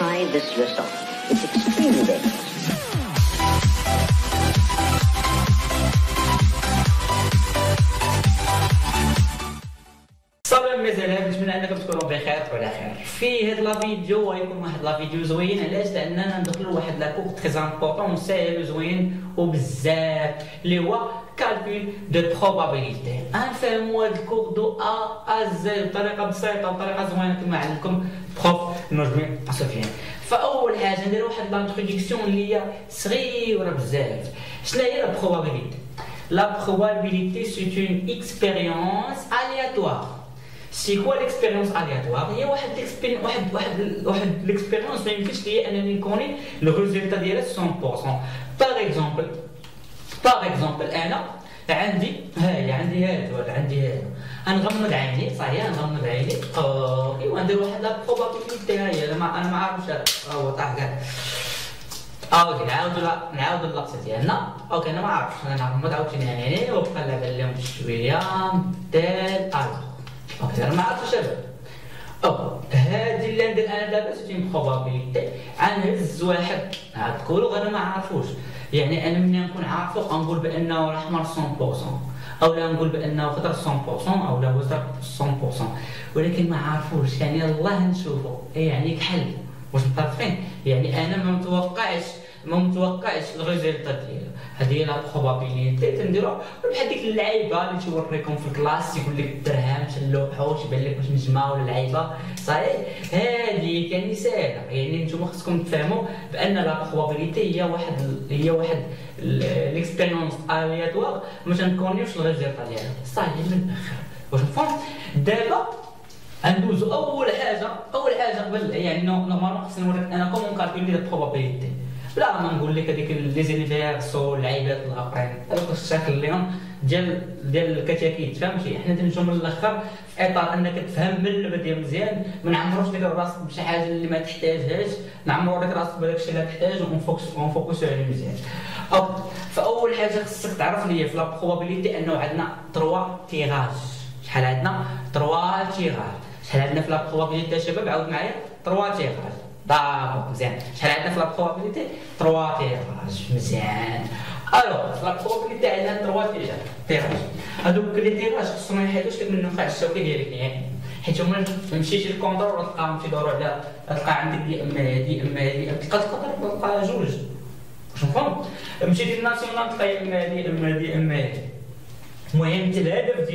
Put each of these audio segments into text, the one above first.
try this yourself. It's extremely dangerous. صافي مزال نتمنى انكم تكونوا بخير وعلى خير. في هذا لا فيديو غيكون واحد لا فيديو زوين. علاش؟ لاننا ندخلوا واحد لا كور تري امبورطون وساهل وزوين وبزاف اللي هو كالكول دو بروبابيليتي. نفهموا هذا الكور دو ا زد بطريقه بسيطه وبطريقه زوينه كما علمكم بروف نجمي سفيان. فاول حاجه نديروا واحد لانتروداكسيون اللي هي صغيره بزاف. شنو هي لا بروبابيليتي؟ La probabilité, c'est une expérience aléatoire. C'est quoi l'expérience aléatoire؟ هي واحد l'expérience ما يمكنش ليا انني نكوني لو ريزولتا ديالها 100%. باغ اكزومبل انا عندي هذا نغمض عيني صحيح نغمض عيني ايوا ندير واحد لا probabilité هي انا ما عارفش هو طاح كاع. اوكي نعاودو اللقطه ديالنا. اوكي انا ما عرفتش انا نغمض عاوتاني عيني وبقى نلعب عليهم شويه دال اوكي انا ما عرفتش هادي اللي ندير انا دابا سيتي بروبابيليتي. غنهز واحد تقولوا انا ما عارفوش، يعني انا ملي نكون عارفو غنقول بانه الاحمر 100% او لا نقول بانه خضر 100% او لا ازرق 100%، ولكن ما عارفوش يعني الله نشوفو يعني كحل واش متفقين. يعني انا ما متوقعش الريزلت ديالو. هذه هي لا بروبابيليتي تنديروها بحال ديك اللعيبه اللي تيوريكم في الكلاس تيقول لك الدرهم تلوحوا وتيبان لك واش نجمه ولا لعيبه صحيح. هذه كان ساهله، يعني نتوما خصكم تفهموا بان لا بروبابيليتي هي واحد ليكسبيريونس الياتوار ما تنكونيوش الريزلت ديالها صحيح من الاخر واش مفهوم. دابا ندوزو اول حاجه قبل يعني نورمالمون خصني نوريك انا كومون كالكولي لا بروبابيليتي بلا ما نقول لك هذيك لي زينيفيرس واللعيبات الاخرين هذوك الشكل اليوم ديال الكتاكيت فهمتي. حنا تنجيو من الاخر في اطار انك تفهم من البدايه مزيان، ما نعمروش ديك راسك بشي حاجه اللي ما تحتاجهاش، نعمرو ديك راسك بداك الشيء اللي تحتاج ونفوكسو عليه مزيان. فاول حاجه خصك تعرف لي في لا بروبابيليتي انه عندنا 3 تيراج. شحال عندنا 3 تيراج. شحال عندنا في لا بروبابيليتي شباب؟ عاود معايا 3 تيراج. داكوغ مزيان. شحال عندنا في لا بروبابيليتي 3 تيراج مزيان. الوغ في لا بروبابيليتي عندنا 3 تيراج. هادوك لي تيراج خصهم ما يحيدوش لك من النخاع الشوكي ديالك يعني، حيت هما مشيتي للكونترول تلقاهم تيدوروا على تلقى عندك دي اما هادي تلقى جوج واش مفهوم. مشيتي للناسيونال تلقى اما هادي. المهم انت الهدف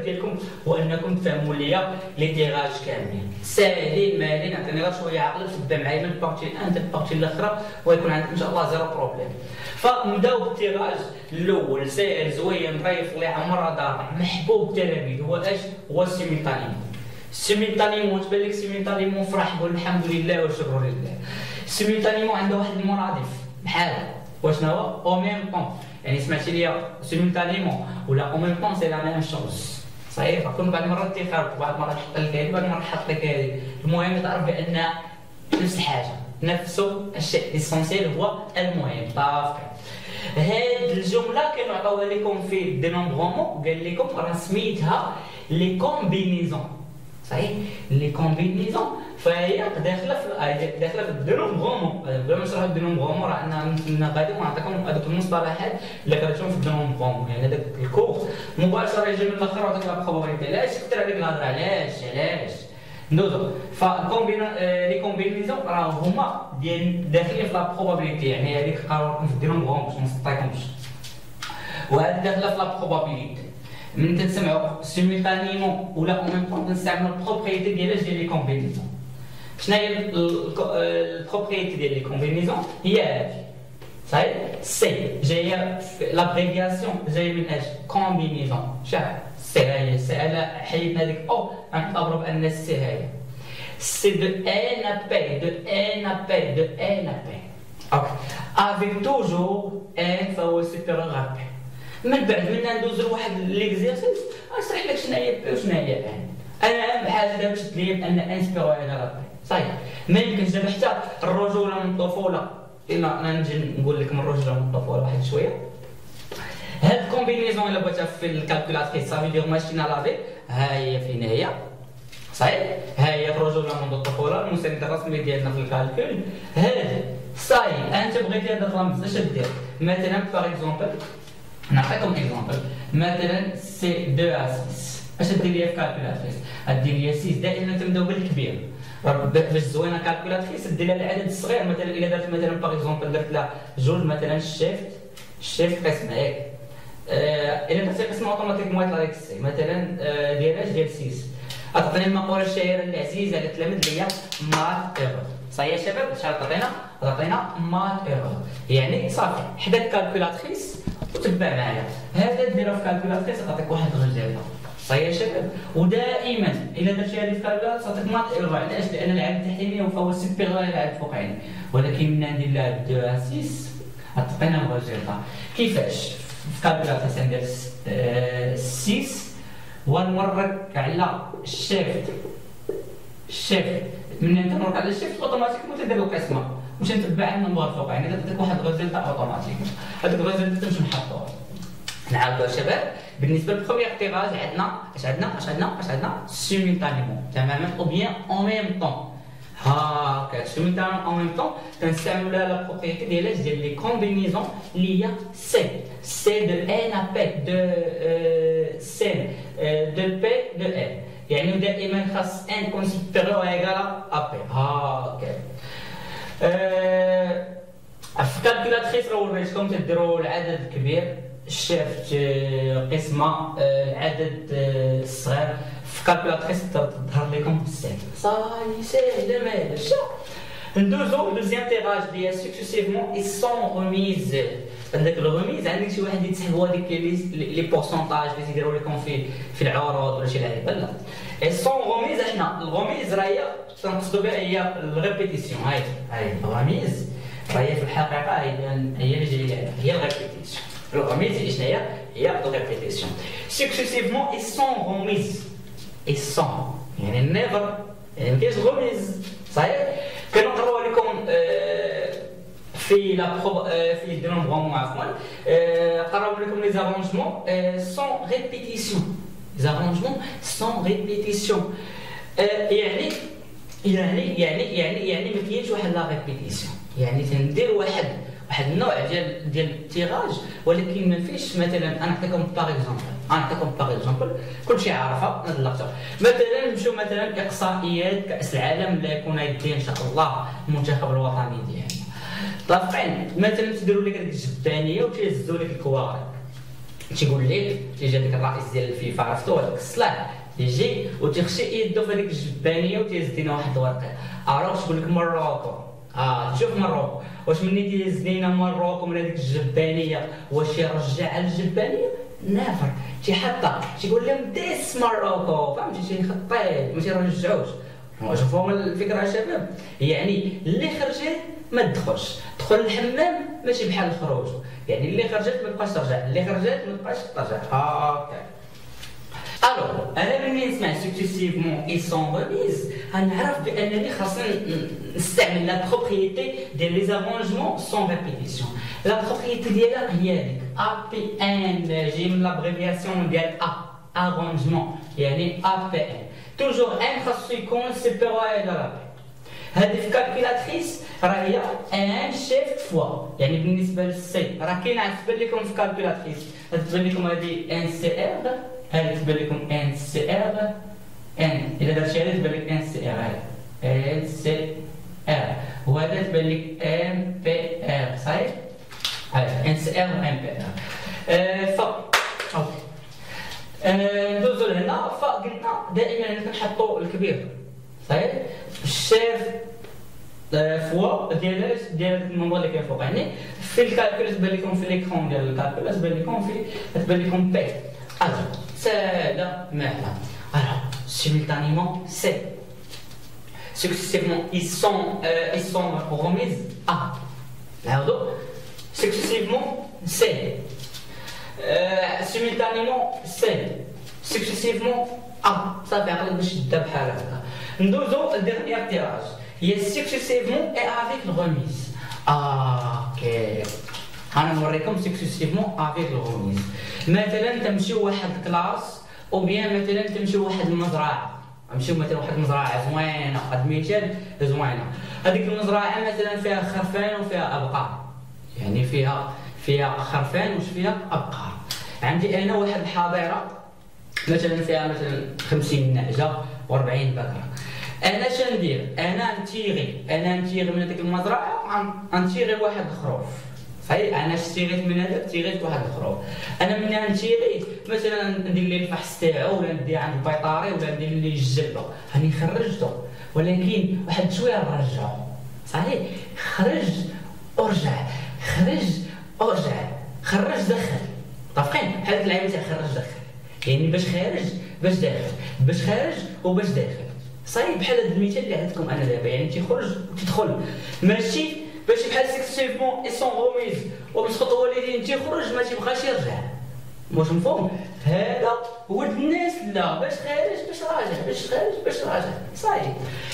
ديالكم هو انكم تفهموا ليا لي تيراج كاملين ساهلين مالين. عطيني غير شويه عقل تبدا معايا من البارتي الان حتى البارتي الاخرى ويكون عندك ان شاء الله زيرو بروبليم. فنبداو بالتيراج الاول ساهل زوين ضيف اللي عمره دار محبوب التلاميذ هو اش؟ هو السيميلتانيمون. تبان لك سيميلتانيمون فرح قول الحمد لله والشكر لله. السيميلتانيمون عنده واحد المرادف بحال واش هو او ميم طون، يعني سمعتي ليا سيمولتانيمون ولا او ميم طون سي لا ميم شوز صحيح. فكون بعض المرات تيخرب، بعض المرات يحط لك هذه بعض المرات يحط لك هذه. المهم تعرف بان نفس الحاجه نفس الشيء ليسونسيال هو المهم طافي. هاد الجمله كانوا عطاوها لكم في دينومبرومون قال لكم راه سميتها لي كومبينيزون صحيح. لي كومبينيزون فهي داخله في الدينومبرومون. بلا ما نشرحوا الدينومبرومون راه انا غادي ونعطيكم هذوك المصطلحات اللي قريتهم في الدينومبرومون، يعني هذاك الكور مباشره يجي من الاخر وهذاك لا بروبابيليتي. علاش كثر عليك الهضره؟ علاش ندوزو لي كومبينيزون راه هما داخلين في لا بروبابيليتي، يعني هذيك قراوكم في الدينومبرومون باش ما نسطيكمش، وهذه داخله في لا بروبابيليتي. من تنسمعوا سيمولتانيمون ولا او ميم طون تنستعملوا البروبريتي ديال لي كومبينيزون. شنو هي البروبريتي ديال لي كومبينيزون؟ هي هذه صحيح. سي جايه لابريفياسيون جايه من اش؟ كومبينيزون. شوف سي هي سي انا حيدنا هذيك او غنعتبروا بان السي هي سي دو ان ا بي اوكي افيك توجور ان فهو سوبيريور ا بي. من بعد منا ندوز لواحد ليكزيرسيس غنشرح لك شنو هي بي وشنو هي ان. انا اهم حاجه دابا شفت لي بان ان سوبيريور على ربي صحيح. ما يمكنش دابا حتى الرجوله من الطفوله الا انا نجي نقول لك من الرجوله من الطفوله واحد شويه. هاد الكومبينيزون الا بغيتها في الكالكولاتريس صافي دير ماشين لافي ها هي فين هي صحيح. ها هي خروجوا لنا منذ الطفوله، المسند الرسمي ديالنا في الكالكول. هذا صاي انت بغيتي هذا الرمز اش دير؟ مثلا باغ اكزومبل نعطيكم اكزومبل، مثلا سي 2 ا 6 اش دير ليا في كالكولاتريس؟ دير ليا 6. دائما تنبداو بالكبير باش زوينه كالكولاتريس دير لها العدد الصغير. مثلا الا درت مثلا باغ اكزومبل درت لها جوج مثلا شيفت قسمه ياك، الا درتي قسمه اوتوماتيكمون يطلع لك السي مثلا ديال اش ديال 6. غتعطيني المقوله الشهيره العزيزه على التلاميذ اللي هي مات ايرور. صحيح يا شباب؟ شحال تعطينا مات ايرور، يعني صافي حدا الكالكولاتريس وتبع معايا. هذا ديرها في كالكولاتريس غتعطيك واحد الريزلت. صحيح يا شباب؟ ودائما الا درتي هذه في كالكولاتريس غتعطيك مات ايرور. علاش؟ لان العدد التحتاني هو سوبيريور للعدد الفوقاني، ولكن ملي ندير لها 2 ا 6 غتعطينا الريزلت. كيفاش؟ في كالكولاتريس ندير 6 ونورك على الشيفت من انت نورك على الشيفت اوتوماتيكمون تدير القسمه واش نتبع النمبر الفوقاني تعطيك واحد الريزلت اوتوماتيك. هذاك الريزلت تمشي نحطوه. نعاودوا شباب. بالنسبه للبروميير تيراج عندنا سيمولتانيمون تماما او بيان اون ميم طون. هاكا سيمولتانيمون اون ميم طون كنستعملوا لها لا بروبريتي ديال لي كومبينيزون اللي هي سي دو ان ا بي دو سي دو بي دو ان، يعني دائما خاص ان يكون سوبيريور ايغال ا بي. هاكا في كالكولاتريس راه وريتكم تديروا العدد الكبير شيفت قسمه العدد الصغير. في كالكولاتريس تظهر لكم السهل. صاي سهله ماشي. ندوزو دوزيام تيراج اللي هي سكسيسيفمون اي سون ريميز. عندك الريميز عندك شي واحد يتسحبوا هذيك لي بورسونتاج اللي تيديروا لكم في العروض ولا شي لعيبه. لا اي سون ريميز حنا الريميز راه هي تنقصدوا بها هي الريبيتيسيون. هاي الريميز راهي في الحقيقه هي اللي جايه هي الريبيتيسيون. الريميز شنو هي الريبيتيسيون. سكسيسيفمون اي سون ريميز اي سون يعني نيفر يعني مكاينش ريميز. صحيح. كنقراو لكم في في دينومبرون عفوا قراو لكم لي زارونجمون سون ريبيتيسيون. زارونجمون سون ريبيتيسيون يعني ما كاينش واحد لا ريبيتيسيون. يعني تندير واحد النوع ديال التيراج ولكن ما فيش. مثلا انا نعطيكم باغ اكزومبل كلشي عارفه هاد اللقطه. مثلا نمشيو مثلا اقصائيات كاس العالم اللي يكون يدي ان شاء الله المنتخب الوطني ديالنا. طافقين مثلا تديروا لك هذيك الجبانيه وتيهزوا لك الكوارع. تيقول لك تيجي هذاك الرئيس ديال الفيفا عرفتو هذاك الصلاح يجي وتيخشي يدو في هذيك الجبانيه وتيهز لينا واحد الورقه. عرفت تقول لك مروكو. شوف مروكو واش مني تيهز لينا مروكو من هذيك الجبانيه واش يرجع على الجبانيه؟ نافر تيحطها تيقول لهم ديس مروكو. فهمتي تيخطيه ما تيرجعوش. شوفوا الفكره يا شباب. يعني اللي خرجت ما تدخلش. دخل الحمام ماشي بحال الخروج. يعني اللي خرجت ما تبقاش ترجع، اللي خرجت ما تبقاش ترجع. هاكا. الو انا ملي نسمع سكسيسيفمون اي سون ريميز غنعرف بانني خاصني نستعمل لا بروبريتي ديال لي زارونجمون سون ريبيتيسيون. لا بروبريتي ديالها هي هذيك ا بي ان جاي من لابريفياسيون ديال ارونجمون يعني ا بي ان. توجور ان خاصو يكون سوبيريور على هذه في كالكولاتريس راه هي ان شيفت فوا. يعني بالنسبه للسي راه كاين تبان لكم في كالكولاتريس تبان لكم هذه ان سي ار. هذه تبان لكم ان سي ار ان. اذا درتي هذه تبان لك ان سي ار ان سي ار. وهذا تبان لك ام بي ار. صحيح. هذا ان سي ار وام بي ار. ف اوكي ندوزو لهنا. فقلنا دائما كنحطوا الكبير. صحيح. الشيف فوا ديال النمبر اللي كاين فوق. يعني في الكالكول تبان لكم في ليكرون ديال الكالكول تبان لكم بي. سهله مهله. simultanément c'est successivement ils sont remises à نعاودو successivement c'est simultanément c'est successivement à. صافي عقلك باش تبدا بحال هكا. ندوزو لديرنيير تيراج هي successivement et avec le remise. اوكي انا نوريكم successivement avec le remise. مثلا تمشيو واحد الكلاس او بيان مثلا تمشيو واحد المزرعه. نمشيو مثلا واحد المزرعه زوينه قد مثال زوينه، هذيك المزرعه مثلا فيها خرفان وفيها ابقار، يعني فيها خرفان فيها ابقار. عندي انا واحد الحظيره مثلا فيها مثلا 50 نعجه و40 بقره. انا شندير؟ انا نتيغي من هذيك المزرعه غنتيغي واحد الخروف. صحيح انا اشتريت من هذاك تيغيت واحد الخروف. انا ملي نتيغي مثلا ندير ليه الفحص تاعو ولا ندير عند البيطاري ولا ندير ليه الجلبه، راني خرجته ولكن واحد شويه نرجعو. صحيح خرج ورجع، خرج دخل. متفقين؟ بحال هاد اللعيبه تاع خرج دخل، يعني باش خارج باش داخل، باش خارج وباش داخل. صحيح بحال هاد المثال اللي عندكم انا دابا، يعني تيخرج وتدخل، ماشي باش بحال سيكسيفمون اي سون غوميز وباش خطوه اللي تيخرج ما تيبقاش يرجع. واش مفهوم؟ هذا هو الناس لا باش خارج باش راجع، باش خارج باش راجع. صحيح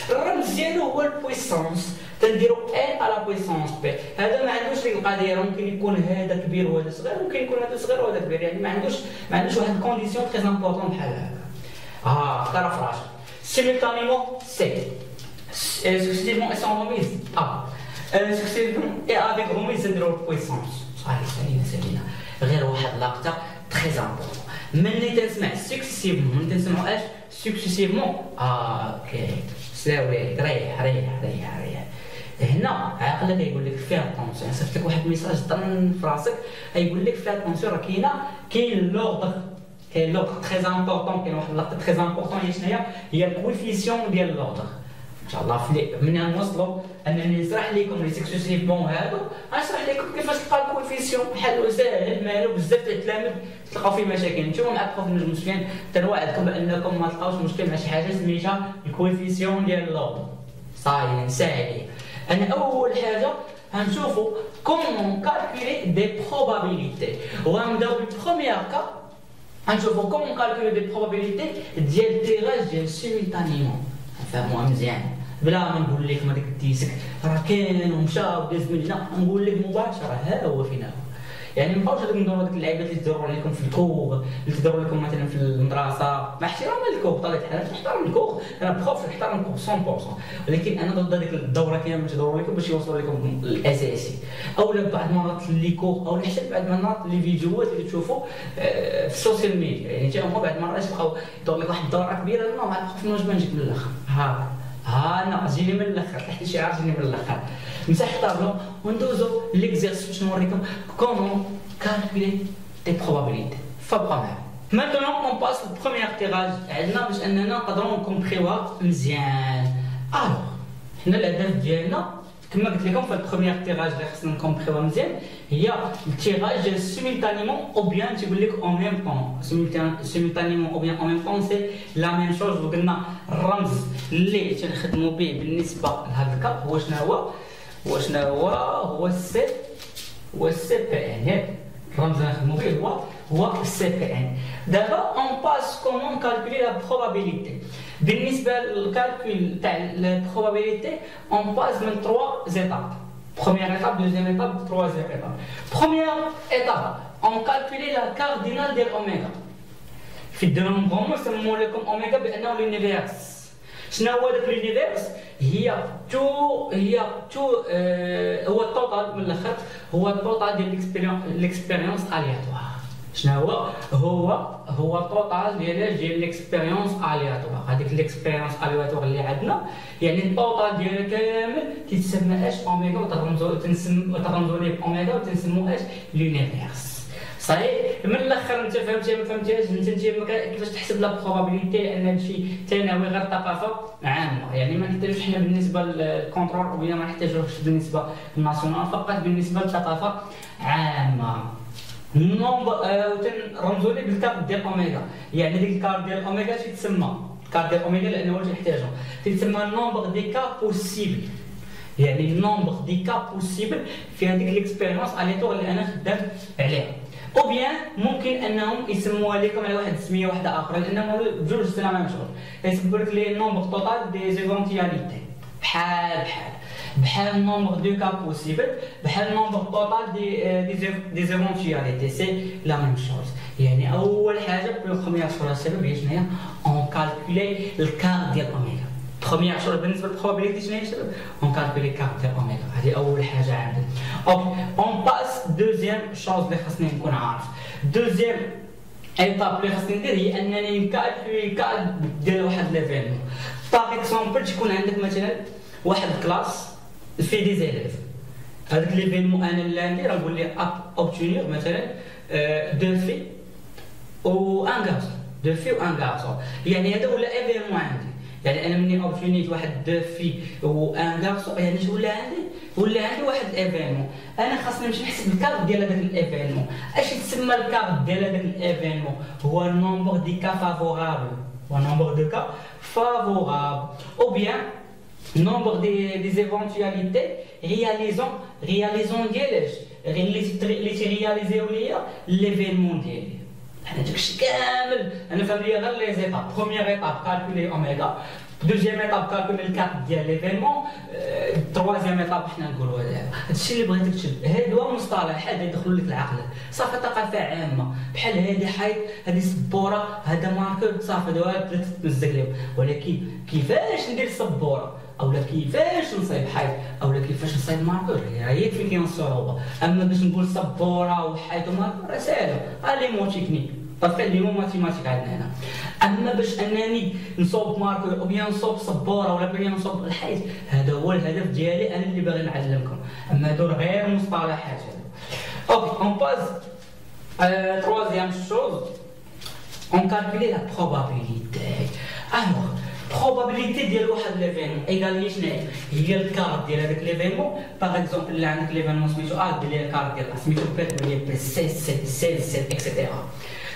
الرمز ديالو هو البويسونس، تنديرو ان على بويسونس بي. هذا ما عندوش ديك القضيه، ممكن يكون هذا كبير وهذا صغير، ممكن يكون هذا صغير وهذا كبير، يعني ما عندوش واحد الكونديسيون تري امبورطون بحال هكا. اختار فراش سيمولتانيمون سي سكسيفمون اي سون غوميز سكسيفمون اي افيك غوميز نديرو البويسونس. صحيح سالينا غير واحد لاقطه تري امبورطون. ملي تنسمع سكسيفمون ملي تنسمعو اش سكسيفمون اوكي سلاو ليك ريح هنا عقلك يقول لك فيها طونسيون. صيفط لك واحد الميساج طن في راسك يقول لك فيها طونسيون، راه كاين اللوغ تري امبورطون، كاين واحد اللقطه تري امبورطون. هي شناهي؟ هي الكويفيسيون ديال اللوغ. ان شاء الله من نوصلوا انني نشرح لكم لي سكسيسيفمون هادو، غنشرح لكم كيفاش تلقى الكويفيسيون. حل ساهل مالو، بزاف تاع التلاميذ تلقاو فيه مشاكل. نتوما مع البروف نجم مسكين تنوعدكم بانكم ما تلقاوش مشكل مع شي حاجه سميتها الكويفيسيون ديال اللوغ. صاي ساهل. انا اول حاجه غنشوفوا كومون كالكولي دي بروبابيليتي، وغنبداو بالبروميير كا غنشوفوا كومون كالكولي دي بروبابيليتي ديال التيراج ديال سيمولتانيمون. فهموها مزيان بلا ما نقول لك ما ديك الديسك راه كاين ومشى وداز من هنا، نقول لك مباشره ها هو فين هو. يعني ما بقاوش نديروا ديك اللعيبات اللي تديروا لكم في الكور، اللي تديروا لكم مثلا في المدرسه، مع احترامي للكور بطبيعه الحال نحترم الكور، انا بخوف نحترم الكور 100%، ولكن انا ضد هذيك الدوره كامل تدوروا لكم باش يوصلوا لكم الاساسي. اولا بعض المرات لي كور او حتى بعض المرات لي فيديوهات اللي تشوفوا في السوشيال ميديا، يعني حتى هما بعض المرات يبقاو يدور لك واحد الدوره كبيره. لا مع الخوف نوجد نجيك من الاخر انا جيني من الاخر تحت الشعار جيني من الاخر. نمسح الطابلو وندوزو ليكزيرسيس باش نوريكم كومون كالكولي دي بروبابيليتي. فبقى معايا. Maintenant on passe au premier tirage عندنا باش اننا نقدروا نكومبريوها مزيان. حنا الهدف ديالنا كما قلت لكم في البروميير تيراج اللي خصنا نكومبريوها مزيان هي التيراج ديال سيمولتانيمون او بيان تيقول لك اون ميم طون. سيمولتانيمون او بيان اون ميم طون سي لا ميم شوز. وقلنا الرمز اللي تنخدموا به بالنسبه لهذا الكا هو شنو هو السي بي ان. الرمز اللي نخدموا به هو السي بي ان. دابا اون باس كومون كالكولي لا بروبابيليتي. بالنسبه للكالكول تاع البروبابيليتي اون باس من 3 زيتاب. Première étape, deuxième étape, troisième étape. Première étape, on calcule la cardinale de l'oméga. في الدراسة نسموا لكم اوميغا بانه لونيفيرس. شنو هو داك لونيفيرس؟ هي هو التوتال من الاخر، هو التوتال ديال ليكسبيريونس الياتوار. شنو هو التوتال ديال ليكسبيريونس الياتوار. هذيك ليكسبيريونس الياتوار اللي عندنا يعني التوتال ديالها كامل تيتسمى اش اوميغا، وترمزوا ليه باوميغا وتنسموا اش لونيفيرس. صحيح من الاخر انت فهمتي ما فهمتيهاش انت كيفاش تحسب لا بروبابيليتي لان هادشي ثانوي غير ثقافه عامه. يعني ما نحتاجوش حنا بالنسبه للكونترول ولا ما نحتاجوش بالنسبه للناسيونال، فقط بالنسبه للثقافه عامه. رمزوا لي بالكار ديال اوميغا، يعني ديك الكار ديال اوميغا تيتسمى كار ديال اوميغا لانه هو تيحتاجو تيتسمى النومبر دي كا بوسيبل، يعني النومبر دي كا بوسيبل في هذيك ليكسبيريونس الياتوار اللي انا خدام عليها. او بيان ممكن انهم يسموها لكم على واحد السميه واحده اخرى لانهم بجوج سلامه مشهور. يسموا لك لي نومبر توتال دي زيفونتياليتي بحال النومبر دو كا بوسيبل، بحال النومبر توتال دي زيفونتياليتي. سي لا ميم شوز. يعني اول حاجه بروميير شوز السبب هي شنو هي؟ اون كالكولي الكار ديال اوميغا. بروميير شغل بالنسبه للبروبابيليتي شنو هي شباب؟ اون كالكولي كار ديال اوميغا، هذه اول حاجه عندي. اون باس دوزيام شوز اللي خاصني نكون عارف. دوزيام ايطاب اللي خاصني ندير هي انني نكالكولي كار ديال واحد ليفينمون. باغ اكزومبل تكون عندك مثلا واحد الكلاس في دي زيليف، هذاك ليفينمون انا اللي ندير نقول لي اوبتونير مثلا دو في و ان غارسون، دو في و ان غارسون، يعني هذا ولا ايفينمون عندي. يعني انا مني اوبتونيت واحد دو في و ان غارسون، يعني ولا عندي واحد الايفينمون. انا خاصني نمشي نحسب الكارت ديال هذاك الايفينمون. اش يتسمى الكارت ديال هذاك الايفينمون؟ هو النومبر دي كا فافورابل، هو نومبر دو كا فافورابل، او بيان nombre des éventualités réalisons ديالاش اللي تيرياليزيو ليا ليفينمون ديالي. حنا داكشي كامل انا فاهم ليا غير لي زيتاب. بروميير ايتاب كالكولي اوميغا، دوزيام ايتاب كالكولي الكارت ديال ليفينمون، تروازيام ايتاب حنا نقولوا هذا. هادشي اللي بغيتك تشد، هادو هو مصطلحات يدخلوا لك العقل، صافي ثقافه عامه بحال هادي حيط، هادي سبوره، هذا ماركر، صافي هادو بدات تمزق لهم. ولكن كيفاش ندير سبوره اولا كيفاش نصايب حيط اولا كيفاش نصايب ماركور هي فين كاين الصعوبه. اما باش نقول سبوره وحيط وماركور ساهله، لي مو تكنيك طافي لي مو ماتيماتيك عندنا هنا. اما باش انني نصوب ماركور او بيان نصوب سبوره ولا بيان نصوب الحيط، هذا هو الهدف ديالي انا اللي باغي نعلمكم. اما هادو غير مصطلحات هادو. اوكي اون باز troisième chose on calcule la probabilité. alors probabilité ديال واحد ليفينمون ايغال شنو هي الكارت ديال هذاك ليفينمون. باغ اكزومبل اللي عندك ليفينمون سميتو دير لي الكارت ديال سميتو بيت ديال بي سي سي سي سي اكسيتيرا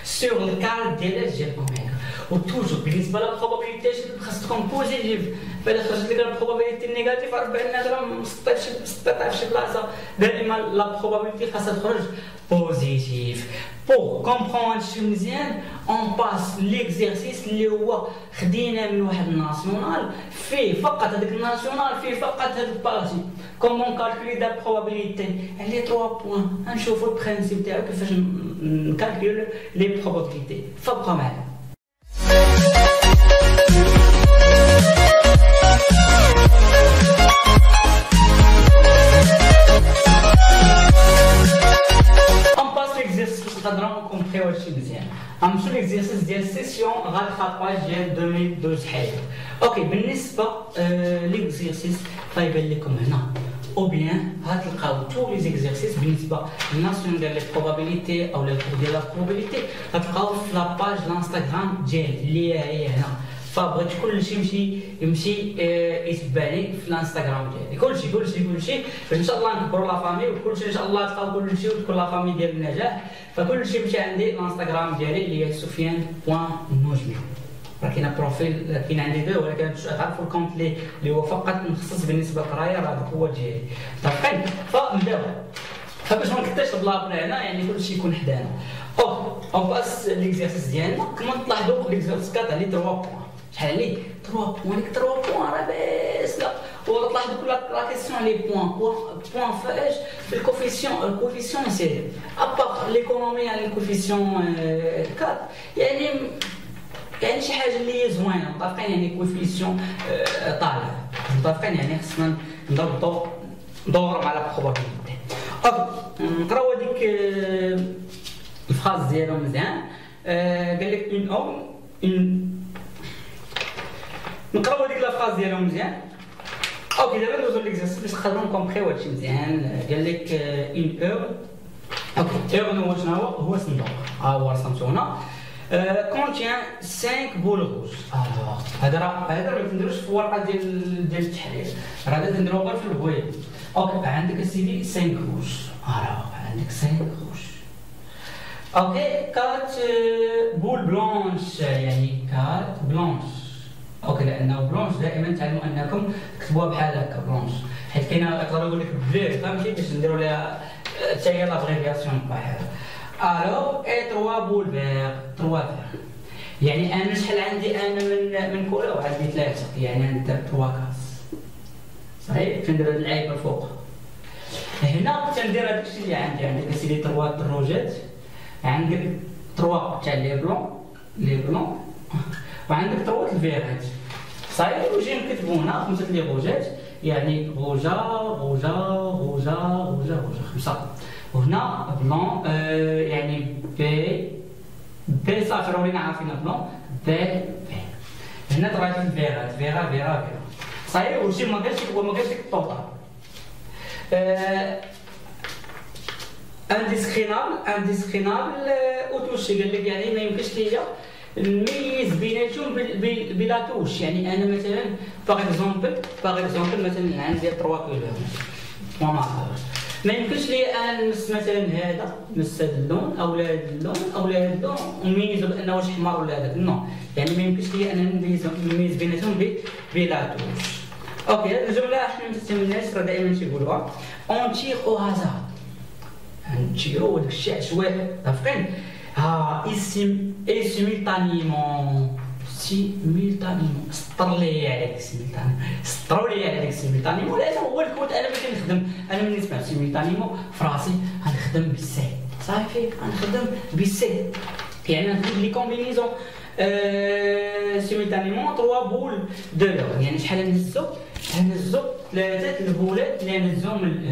سور الكارت ديال ديال اوميغا. وتوجور بالنسبه للبروبابيليتي خاص تكون بوزيتيف. فالا خرجت لك البروبابيليتي نيجاتيف 40 نادرا سطات في شي بلاصه، دائما لا بروبابيليتي خاصها تخرج بوزيتيف. بور كومبخون هادشي مزيان اون باس ليكزيرسيس اللي هو خدينا من واحد الناسيونال فيه فقط هذاك الناسيونال فيه فقط هاد البارتي كومون كالكولي دا بروبابيليتي على 3 بوين. غنشوفوا البرانسيب تاعو كيفاش نكالكولو لي بروبابيليتي. فبقى معايا. نقدروا نكومبريو هادشي مزيان. غنمشيو ليكزيرسيس ديال السيسيون غاتخاطاج ديال 2012 حاليا. اوكي بالنسبه ليكزيرسيس غيبان لكم هنا او بيان غتلقاو تو لي زيكزيرسيس بالنسبه للناسيون ديال لي بروبابيليتي او لي ديال لا بروبابيليتي غتلقاو في لاباج الانستغرام ديالي اللي هي هنا. فبغيت كلشي يمشي يتبعني في الانستغرام ديالي. كلشي ان شاء الله نكبروا لا فامي وكلشي ان شاء الله تلقاو كلشي وتكون لا فامي ديال النجاح. فكلشي مشى عندي الانستغرام ديالي اللي هي سفيان.نجمي. راه كاين بروفيل كاين عندي دو ولكن تعرفوا الكونت اللي هو فقط مخصص بالنسبه للقرايه راه هذاك هو ديالي. طيب فنبداو. فباش ما نكثرش البلابل هنا يعني كلشي يكون حدانا. اون باس ليكزيرسيس ديالنا كما تلاحظوا ليكزيرسيس 4 عليه 3 بوين. شحال عليه 3 بوين. ديك 3 بوين راه باسله. وتلاحظوا كل لا كيسيون لي بوين فاش في الكوفيسيون سي ابار ليكونومي يعني الكوفيسيون 4 يعني شي حاجه اللي هي زوينه متفقين يعني كوفيسيون طالع متفقين يعني خصنا نضبطوا ندوروا مع لا بروبابيليتي. نقراو هذيك الفراز ديالو مزيان. قال لك نقراو هذيك لا فراز ديالو مزيان. اوكي دابا ندوزو ليكزيرسيس باش نقدروا نكومبريو هادشي مزيان. قال لك اون اور. اوكي اور هو شنو هو صندوق هو رسمتو هنا كونتيان 5 بول روج. هذا ما تنديروش في ورقه ديال التحرير، راه هذا تنديروه غير في البويه. اوكي عندك اسيدي 5 روج. عندك 5 روج. اوكي 4 بول بلونش يعني 4 بلونش. اوكي لانه بلونش دائما تعلموا انكم تكتبوها بحال هكا بلونش، حيت كاينه يقدروا يقول لك بلو فهمتي باش نديروا لها حتى هي لابريفياسيون بحال الو اي 3 بول فيغ 3 فيغ. يعني انا شحال عندي انا من كولا وعندي 3 يعني عندي 3 كاس صحيح. تندير هاد اللعيبه الفوق هنا تندير هادشي اللي عندي اسيدي 3 دروجات، عندك 3 تاع لي بلون وعندك 3 الفيغات صحيح. وجي نكتبو هنا 5 لي غوجات، يعني غوجه غوجه غوجه غوجه غوجه 5. وهنا بلون يعني بي صافي راه ولينا عارفين بلون بي. هنا طرات الفيغات فيغا فيغا فيغا صحيح. وشي ما قالش لك الطوطال. انديسكرينابل اوتوشي قال لك يعني ما يمكنش ليا نميز بيناتهم بلا توش. يعني انا مثلا باغ اكزومبل مثلا عندي 3 كولور ما يمكنش لي انا نمس مثلا هذا نمس هذا اللون او هذا اللون او هذا اللون ونميزو بانه واش حمار ولا هذاك نو. يعني ما يمكنش لي انا نميز بيناتهم بلا توش. اوكي هذه الجمله احنا الناس راه دائما تيقولوها اون تيغ او هازار، نتيرو داك الشيء عشوائي متفقين. اي سيميلتانيمون سطر لي عليك سيميلتانيمون، سطروا لي عليك سيميلتانيمون لانه هو الكود. انا ملي كنخدم انا ملي نسمع سيميلتانيمون فراسي غنخدم بالسي صافي، غنخدم بالسي يعني غنخدم لي كومبينيزون سيميلتانيمون 3 بول دو لور. يعني شحال نهزو 3 البولات اللي نهزهم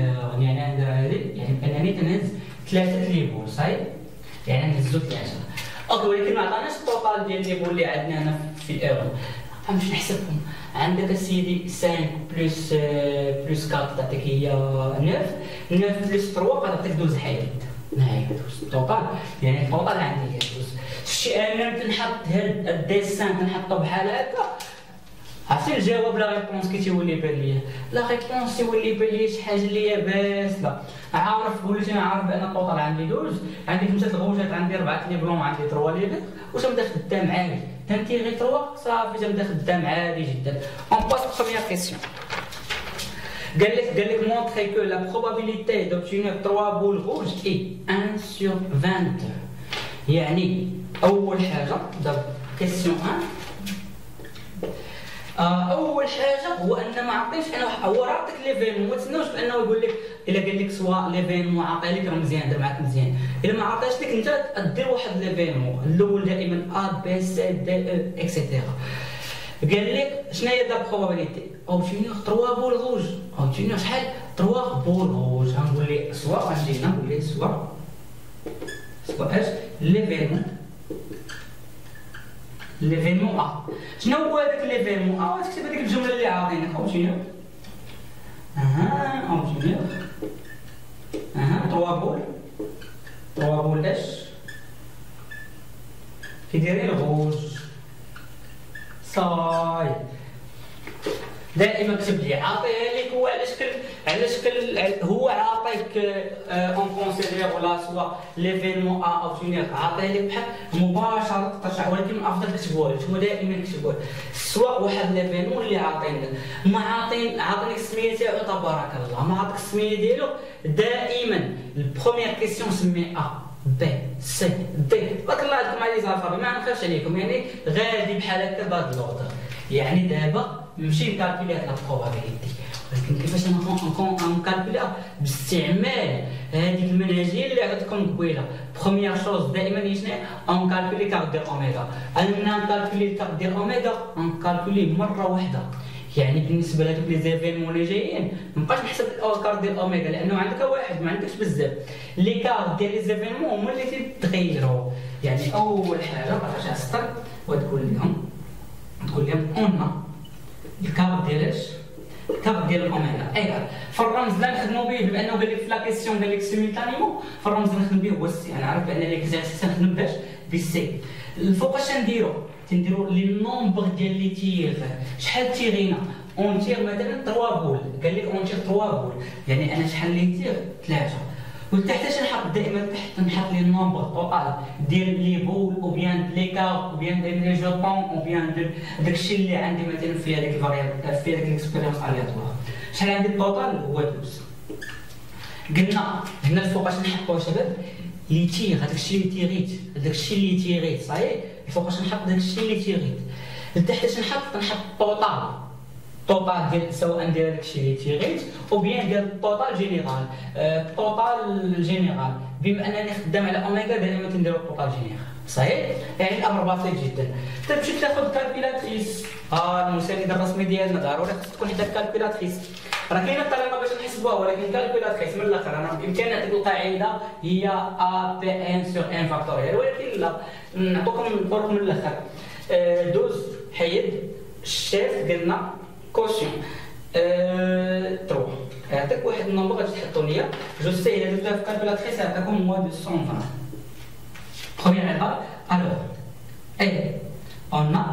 يعني هذه يعني بانني تنهز 3 لي بول صحيح، يعني نهزو 3. اوكي ولكن ما عطاناش الطوطال ديال لي بول اللي عندنا هنا في ايرو. غنمشي نحسبهم. عندك اسيدي 5 بلس 4 تعطيك هي 9 بلس 3 غتعطيك 12 حياد. هاهي الطوطال يعني الطوطال عندي هي 12. شتي انا تنحط هاد الديسان تنحطو بحال هكا عرفتي الجواب لا ريبونس كي تيولي بان ليا لا ريبونس تيولي بان ليا شي حاجه اللي هي باسله. عارف وليت انا عارف بان الطوطال عندي 12 عندي 5 الغوجات عندي 4 لي بلون عندي 3 لي بيض واش نبدا خدام عادي تنتيغي 3 صافي تنبدا خدام عادي جدا. اون باس بروميير كيسيون. قال لك مونطري كو لا بروبابيليتي دوبتينير 3 بول روج اي 1 sur 20. يعني اول حاجه دابا كيسيون 1 اول حاجه هو ان ما عطيش انا هو عطيك ليفينمون ما تسناوش بانه يقول لك الا قال لك سوا ليفينمون عطيه لك راه مزيان دار معاك مزيان. الا ما عطاش لك انت دير واحد ليفينمون الاول دائما ا بي سي دي او اكسيتيرا. قال لك شنو هي لا بروبابيليتي اوبتينير 3 بول روج اوبتينير شحال 3 بول روج. غنقول لي سوا غنجي هنا نقول لي سوا اش ليفينمون ا. شنو هو هذاك ليفينمون ا؟ تكتب هذيك الجمله اللي عاطينك اوبتينير اوبتينير 3 بول اش كيدير الغوج صاي. دائما كتب لي عاطيها لك هو على شكل هو عاطيك اون كونسيدير ولا سوا ليفينمون ا اوبتينير عاطيها لك بحال مباشره ترجع. ولكن من الافضل تكتبوها لك هما دائما كتبوها سوا واحد ليفينمون اللي عاطينك ما عاطينك السميه تاعو تبارك الله ما عاطيك السميه ديالو. دائما البروميير كيسيون سمي ا بي سي دي بارك الله عليكم على لي زالفابي ما نخافش عليكم يعني غادي بحال هكا بهاد لوطر. يعني دابا نمشي نكالكولي هاد لا بروبابيليتي ولكن كيفاش نكالكوليها باستعمال هذيك المنهجيه اللي عطيتكم قبيله. بروميير شوز دائما هي شنو نكالكولي كارت ديال اوميغا. انا من نكالكولي الكارت ديال اوميغا نكالكولي مره واحده. يعني بالنسبه لهذوك لي زيفينمون اللي جايين مابقاش نحسب الكارت ديال اوميغا لانه عندك واحد ما عندكش بزاف. لي كارت ديال لي زيفينمون هما اللي تيتغيروا. يعني اول حاجه غترجع السطر وتقول لهم اون الكارت ديال اش الكارت ديال الاوميغا ايغال فالرمز لا نخدموا به بانه قال لك في لا كيسيون قال لك سيميلتانيمون فالرمز اللي نخدم به هو السي. انا عارف بان ليكزارسيس نخدم باش بالسي. الفوق اش تنديروا لي نومبر ديال لي تيغ شحال تيغينا اون تيغ مثلا 3 بول قال لك اون تيغ 3 بول يعني انا شحال لي تيغ 3 والتحت اش نحط دائما تحت نحط لي النومبر توتال ديال لي بول او بيان لي كار او بيان لي جوبون او بيان داكشي اللي عندي مثلا في هذيك الفاريابل في هذيك الاكسبيريونس الياتوار. شحال عندي التوتال هو 12. قلنا هنا الفوق اش نحطوا شباب لي تيغ هذاكشي اللي تيغيت داكشي اللي تيغيت صحيح. الفوق اش نحط داكشي اللي تيغيت لتحت اش نحط التوتال ديال سواء ديال داكشي اللي تيغيت او بيان ديال التوتال جينيرال. التوتال جينيرال بما انني خدام على اوميغا دائما تنديرو التوتال جينيرال صحيح؟ يعني الامر بسيط جدا. تمشي تاخذ كالكيلاتريس. المساند الرسمي ديالنا ضروري خصك تكون عندك كالكيلاتريس. راه كاينه طريقه باش نحسبوها، ولكن كالكيلاتريس من الاخر انا بامكاني نعطيك القاعده هي ا بي ان سور ان فاكتوريال، ولكن لا نعطوكم الفرق من الاخر. دوز حيد الشيف قلنا كوشن تروا يعطيك واحد النمبر غادي تحطوا ليا جوج ساهله درتوها في كالكيلاتريس يعطيكم موا 220. Première étape, alors, et on a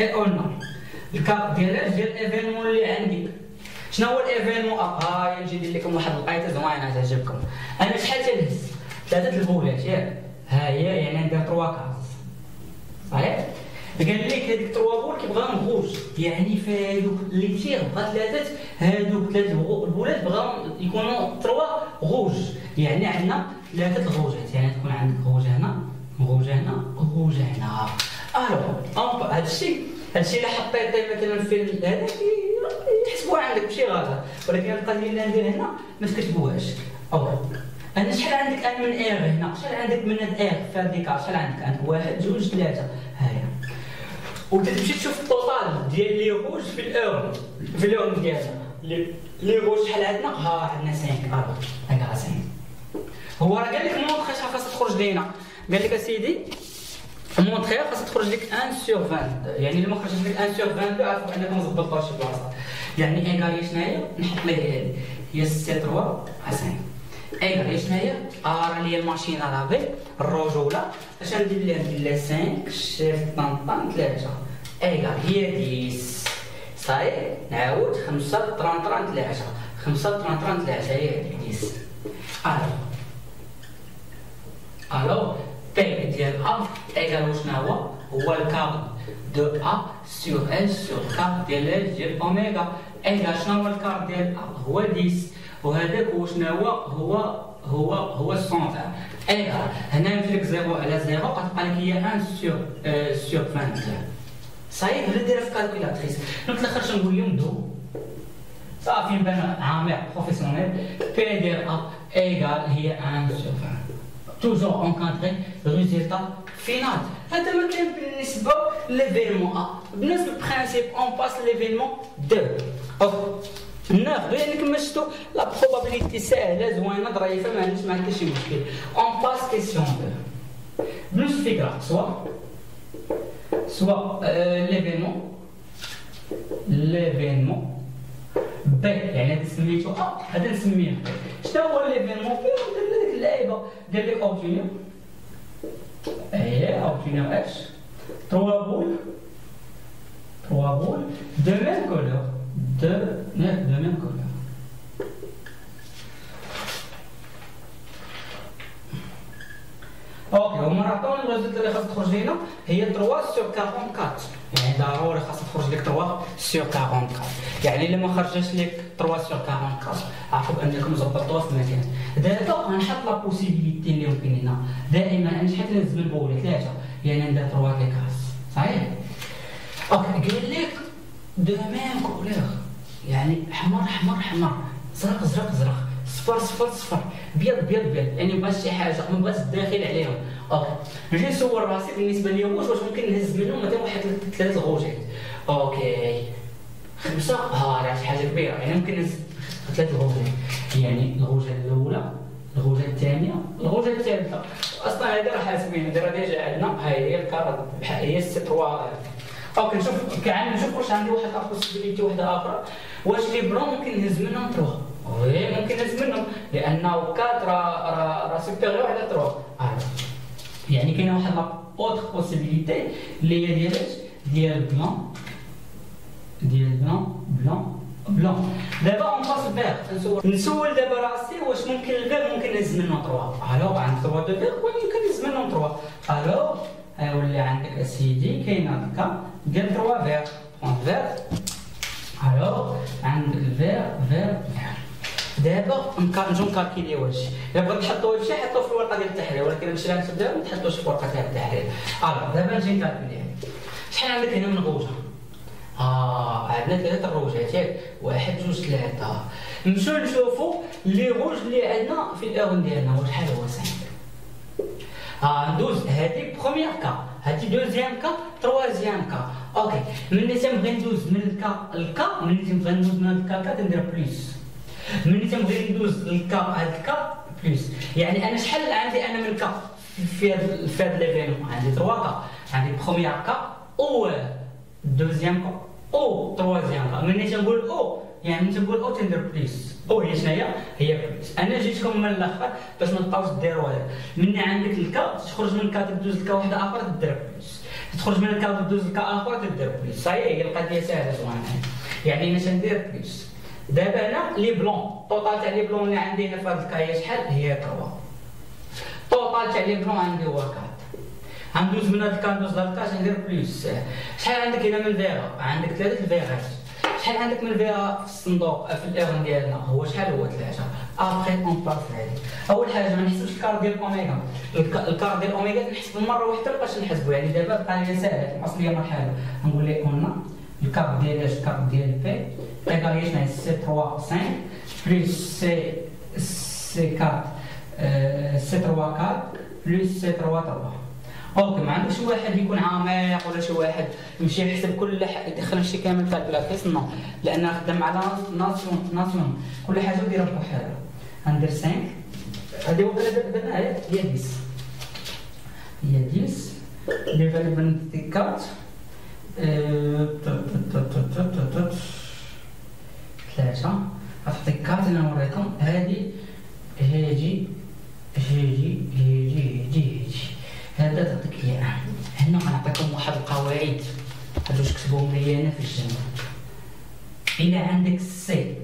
et on a الكاب ديال الايفينمون اللي عندك. شنو هو الايفينمون؟ نجي ندير لكم واحد القيته زوينه تعجبكم. انا شحال تنهز 3 البولات ياك، ها هي يعني ندير 3 كاز صحيح. قال لك هذيك 3 بول كيبغاو غوج، يعني فهادوك اللي مشي بغا 3 هادوك 3 البولات بغاو يكونوا 3 غوج، يعني عندنا 3 الغوجات، يعني تكون عندك غوجه هنا غوجه هنا غوجه هنا. الوغ هادشي اللي حطيته مثلا في هذاك يحسبوها عندك ماشي غلط، ولكن القضيه اللي ندير هنا ما تكتبوهاش. انا شحال عندك ان من اير هنا، شحال عندك من هاد اير في هاد الكار، شحال عندك 1 2 3 هاهي. وتمشي تشوف الطوطال ديال لي غوج في الاورن ديالنا. لي غوج شحال عندنا؟ عندنا 5 هكا 5. هو راه قال لك مونطخي شحال خاصها تخرج لينا، قال لك اسيدي مونطخي خاصها تخرج لك 1 سور 20، يعني الا ما خرجت لك 1 سور 20 عرفوا انكم زبطتوها شي بلاصه. يعني ايكالي شناهي؟ نحط ليها هي 6 3 5 ايكالي شناهي؟ راه ليا الماشينه لافي الرجوله اش ندير لها؟ ندير لها 5 شيف طنطان 3 ايكال هي 10 صحيح. نعاود 5 30 3 5 30 3 هي 10. الو بي ديال ا ايكال شنو هو الكاب دو ا سور ال سور كاب ديال ال ديال اوميغا ايكال شنو هو الكاب ديال ا هو 10 وهذاك هو شنو هو السونتر ايكال. هنا نمشي لك 0 على 0 غتبقى لك هي 1 سور 20 صحيح. ولا دايره في كالكيلاتريس في الاخر شنقول لهم دو صافي نبان عامر بروفيسيونيل. بي ديال ا ايكال هي 1 سور 20 toujours encadré résultat final. هذا ما كان بالنسبه ليفينمون ا. بنفس البرانسيب اون باس ليفينمون 2 ناخذ يعني كما شفتوا لا بروبابيليتي ساهله زوينه ظريفه ما عندناش معها حتى شي مشكل. اون باس كيسيون 2 بنفس الفكره سوا ليفينمون بي يعني هذا سميتو ا هذا نسميه بي. شنو هو ليفينمون بي؟ ندير لك اللعيبه قال لك اوبتينيو اوبتينيو اش 3 بول دو ميم كولور دو ميم كولور. اوكي هما عطاونا الريزلت اللي خاص تخرج لينا هي 3 سور 44 يعني ضروري خاص تخرج لك 3 سور 44 يعني الا ما خرجش لك 3 سور 44 عرفوا بانكم زبطتوها في مكان. دابا غنحط لا بوسيبيليتي اللي ممكن لنا دائما انا شحال نهز من البول 3 يعني ندير 3 لي كاس صحيح. اوكي قال لك دو ميم كولور يعني احمر زرق صفر بيض يعني مابغاش شي حاجه مابغاش الداخل عليهم. اوكي نجي نصور راسي بالنسبه لي واش ممكن نهز منهم مثلا واحد 3 الغوجات. اوكي 5 راه شي حاجه كبيره يعني ممكن نهز 3 الغوجات يعني الغوجه الاولى الغوجه الثانيه الغوجه الثالثه. اصلا هذا راه حاسبين راه ديجا عندنا هاي هي الكارت هي 3. اوكي نشوف واش عندي واحد بوسيبيليتي واحده اخرى واش لي بلون ممكن نهز منهم 3 وي ممكن نهز منهم لانه 4 راه سوبيريور على 3 يعني كاينه واحد لا اوتر بوسيبيليتي اللي هي ديال بلون. دابا اون باس فيغ نسول دابا راسي واش ممكن الفيغ ممكن نهز منه 3 الوغ عندك 3 دو فيغ ويمكن نهز منهم 3 الوغ ولا عندك اسيدي كاين هكا ديال 3 فيغ الوغ عندك الفيغ دابا نجو نكالكيليو هادشي. الا بغيت تحطوه هادشي حطوه في الورقه ديال التحرير ولكن ماشي غادي تبداو ما تحطوش في الورقه ديال التحرير. دابا نجي نكالكيليها شحال عندك هنا من غوجه. عندنا 3 الروجات ياك 1 2 3. نمشيو نشوفوا لي غوج اللي عندنا في الاورن ديالنا واش شحال هو 5. ندوز هادي بروميير كا، هادي دوزيام كا، تروازيام كا. اوكي ملي تنبغي ندوز من الكا للكا، ملي تنبغي ندوز من الكا تندير بليس، ملي تنبغي ندوز للكا هاد الكا بليس. يعني انا شحال عندي انا من كا في هاد ليفينمون؟ عندي 3 كا، عندي بروميير كا او دوزيام كا او تروازيام كا. ملي تنقول او يعني تنقول او تندير بليس، او هي شناهي؟ هي بليس. انا جيتكم من الاخر باش ما تبقاوش ديروا هذا. مني عندك الكا تخرج من الكا تدوز لكا واحده اخرى تدير بليس، تخرج من الكا تدوز لكا اخرى تدير بليس. صاي هي القضيه ساهله زوينه. يعني انا تندير بليس. دابا انا لي بلون طوطال تاع لي بلون اللي عندي هنا في هذا الكا هي شحال؟ هي 3. طوطال تاع لي بلون عندي هو 4. غندوز من هذا الكا ندوز لهذا الكا تندير بليس. شحال عندك هنا من فيغا؟ عندك 3 الفيغات. شحال عندك من فيغا في الصندوق في الايرن ديالنا؟ هو شحال؟ هو 3. ابخي اون باس هادي. اول حاجه ما نحسبش الكار ديال اوميغا، الكار ديال اوميغا تنحسب مره واحده مابقاش نحسبو. يعني دابا بقى لي ساهله الاصليه مرحله. نقول لك قلنا الكار ديال الكار ديال بي ايكال هي شنو؟ سي 3 5 بلس سي 4 سي 3 4 بلس سي 3 3. اوكي ما عندكش واحد يكون عميق ولا شي واحد يمشي يحسب كل يدخل شي كامل كالكولاتريس، نو، لان خدام على ناسيون كل حاجه ديرها بوحدها. غندير 5 هادي درنا هي 10 هي 10 اللي غادي بنتي 4 3 غتعطيك 4 انا نوريكم. هادي هاجي هذا تعطيك اياه. هنا غنعطيكم واحد القواعد هادو كتبوهم لي انا في الجنب. الا عندك السي